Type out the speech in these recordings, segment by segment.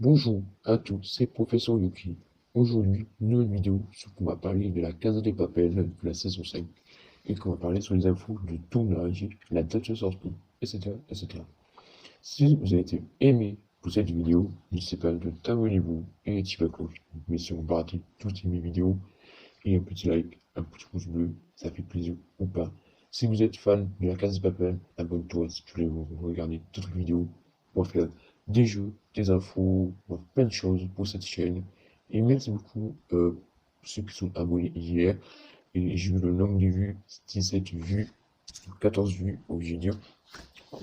Bonjour à tous, c'est Professeur Yuki. Aujourd'hui, nouvelle vidéo sur qu'on va parler de la Casa de Papel de la saison 5 et qu'on va parler sur les infos du tournage, la date de sortie, etc., etc. Si vous avez aimé pour cette vidéo, n'hésitez pas de t'abonner-vous et activer la cloche. Mais si vous ratez toutes mes vidéos, et un petit like, un petit pouce bleu, ça fait plaisir ou pas. Si vous êtes fan de la Casa de Papel, abonne-toi si tu voulais regarder d'autres vidéos. On va faire des jeux, des infos, on va faire plein de choses pour cette chaîne. Et merci beaucoup ceux qui sont abonnés hier. Et j'ai vu le nombre de vues, 17 vues, 14 vues, oh, j'ai dit,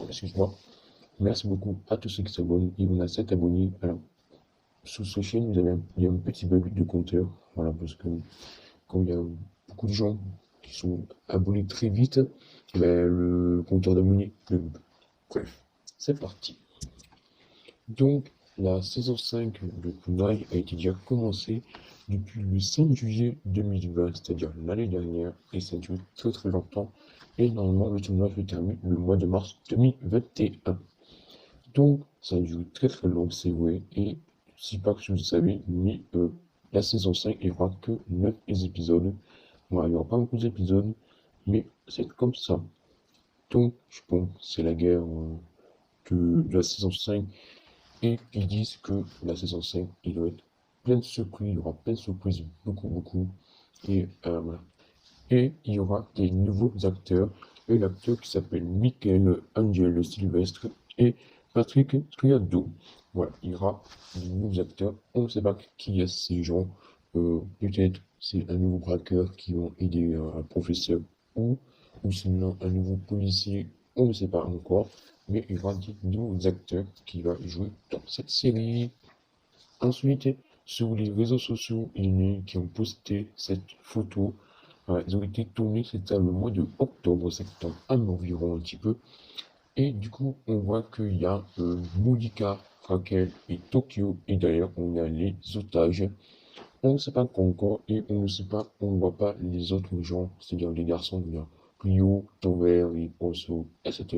excuse-moi. Merci beaucoup à tous ceux qui s'abonnent. Et on a 7 abonnés. Alors, sur cette chaîne, il y a un petit bug de compteur. Voilà, parce que quand il y a beaucoup de gens qui sont abonnés très vite, ben, le compteur d'abonnés. Bref, c'est parti. Donc, la saison 5 de Kunai a été déjà commencée depuis le 5 juillet 2020, c'est-à-dire l'année dernière, et ça dure très très longtemps. Et normalement, le tournoi se termine le mois de mars 2021. Donc, ça dure très très long, c'est vrai. Et si pas que vous le savez, mais la saison 5, il n'y aura que 9 épisodes. Voilà, il n'y aura pas beaucoup d'épisodes, mais c'est comme ça. Donc, je pense que c'est la guerre de la saison 5. Et ils disent que la saison 5, il doit être plein de surprises, il y aura plein de surprises, beaucoup, beaucoup. Et voilà. Et il y aura des nouveaux acteurs. Et l'acteur qui s'appelle Michael Angel Sylvestre et Patrick Triado. Voilà, il y aura des nouveaux acteurs. On ne sait pas qui est ces gens. Peut-être c'est un nouveau braqueur qui va aider un professeur ou, ou sinon un nouveau policier. On ne sait pas encore. Mais il y aura des nouveaux acteurs qui vont jouer dans cette série. Ensuite, sur les réseaux sociaux, il y en a qui ont posté cette photo. Ils ont été tournés, c'était le mois de octobre, septembre, environ un petit peu. Et du coup, on voit qu'il y a Monica, Raquel et Tokyo. Et d'ailleurs, on a les otages. On ne sait pas encore et on ne sait pas, on ne voit pas les autres gens, c'est-à-dire les garçons, il y a Rio, Tover et Oso, etc.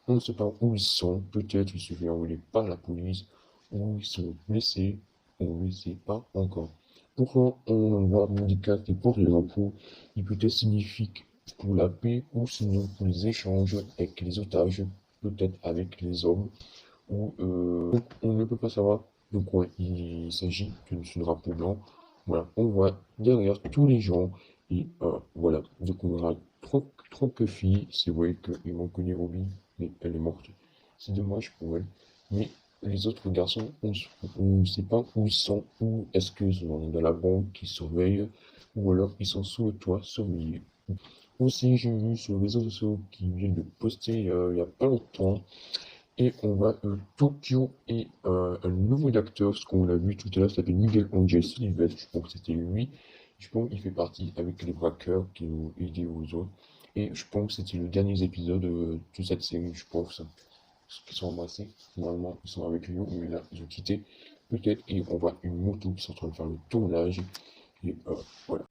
On ne sait pas où ils sont, peut-être ils se font envoyer par la police, ou ils sont blessés, on ne sait pas encore. Pourquoi on voit Monica qui porte les drapeaux, il peut être signifique pour la paix ou sinon pour les échanges avec les otages, peut-être avec les hommes où on ne peut pas savoir de quoi il s'agit de ce drapeau blanc. Voilà, on voit derrière tous les gens et voilà, donc on aura trois filles. C'est vrai qu'ils m'ont connu Ruby, mais elle est morte. C'est dommage pour elle. Mais les autres garçons, on ne sait pas où ils sont, ou est-ce qu'ils sont dans la banque qui surveille, ou alors ils sont sous le toit surveillés. Aussi, j'ai vu sur les réseaux sociaux qui viennent de poster il n'y a pas longtemps et on voit Tokyo et un nouveau acteur, ce qu'on a vu tout à l'heure, s'appelle Miguel Angel Silvestre, je pense que c'était lui. Je pense qu'il fait partie avec les braqueurs qui ont aidé aux autres. Et je pense que c'était le dernier épisode de cette série, je pense. Parce qu'ils sont embrassés, normalement ils sont avec lui, mais là ils ont quitté. Peut-être, et on voit une moto qui est en train de faire le tournage. Et voilà.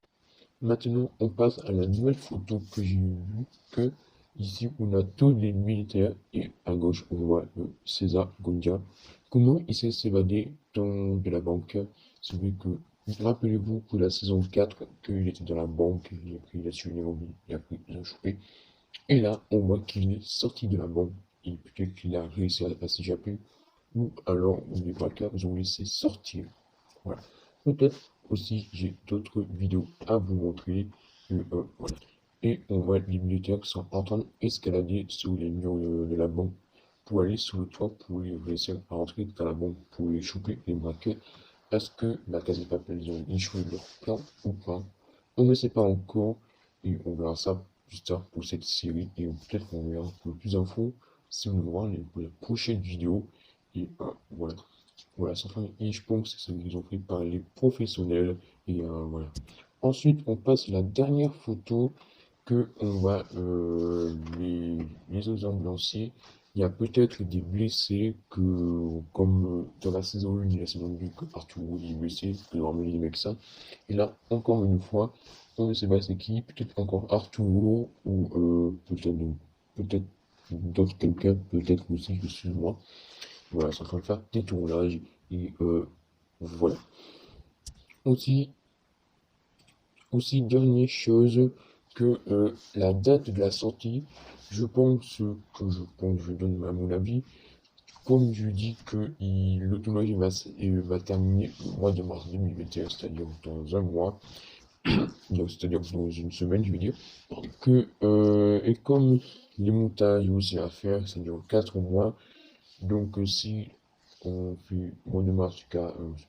Maintenant, on passe à la nouvelle photo que j'ai vue, que ici on a tous les militaires et à gauche on voit César Gondia. Comment il s'est évadé de la banque? C'est vrai que, rappelez-vous pour la saison 4, qu'il était dans la banque, il a tué Nairobi, il a chopé. Et là, on voit qu'il est sorti de la banque. Et peut-être qu'il a réussi à s'échapper, ou alors les braqueurs ont laissé sortir. Voilà. Peut-être aussi j'ai d'autres vidéos à vous montrer. Voilà. Et on voit les militaires qui sont en train d'escalader sur les murs de la banque pour aller sur le toit pour réussir à rentrer dans la banque pour les choper les braquer. Est-ce que la case de papel ils ont échoué leur plan ou pas? On ne sait pas encore et on verra ça plus tard pour cette série et peut-être qu'on verra pour plus d'infos si on le voit pour la prochaine vidéo. Et voilà. Voilà, ça fait, et je pense que c'est ce qu'ils ont fait par les professionnels. Et voilà. Ensuite, on passe à la dernière photo que on voit les autres ambulanciers. Il y a peut-être des blessés que, comme dans la saison 1 et la saison 2, que Arthur est blessé, que normalement il est ça. Et là, encore une fois, on ne sait pas c'est qui, peut-être encore Arturo ou peut-être d'autres quelqu'un, peut-être aussi, je suis moi. Voilà, c'est en train de faire des tournages. Et voilà. Aussi, dernière chose, que la date de la sortie, je donne mon avis, comme je dis que l'automobile va terminer au mois de mars 2021, c'est-à-dire dans un mois, donc c'est-à-dire dans une semaine, je veux dire, et comme les montages aussi à faire, ça dure 4 mois, donc si on fait mois de mars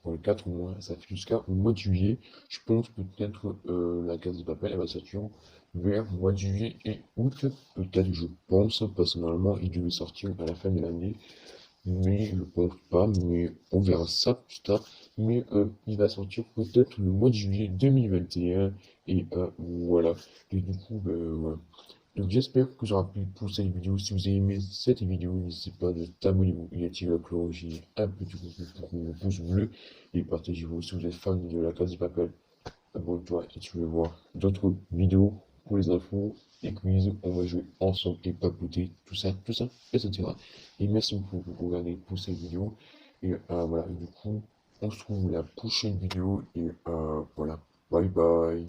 pour les 4 mois, ça fait jusqu'au mois de juillet, je pense peut-être la case de papel, elle va sortir vers mois de juillet et août, peut-être je pense, parce que normalement il devait sortir à la fin de l'année, mais je pense pas, mais on verra ça plus tard. Mais il va sortir peut-être le mois de juillet 2021. Et voilà. Et du coup, voilà. Donc j'espère que j'aurai pu pour cette vidéo. Si vous avez aimé cette vidéo, n'hésitez pas de t'abonner et activer la cloche et un petit pouce bleu. Et partagez-vous si vous êtes fan de la classe du papel. Abonne-toi et tu veux voir d'autres vidéos pour les infos, les quiz, on va jouer ensemble et papoter, tout ça, etc. Et merci beaucoup pour regarder pour cette vidéo. Et voilà, et du coup, on se retrouve la prochaine vidéo et voilà, bye bye.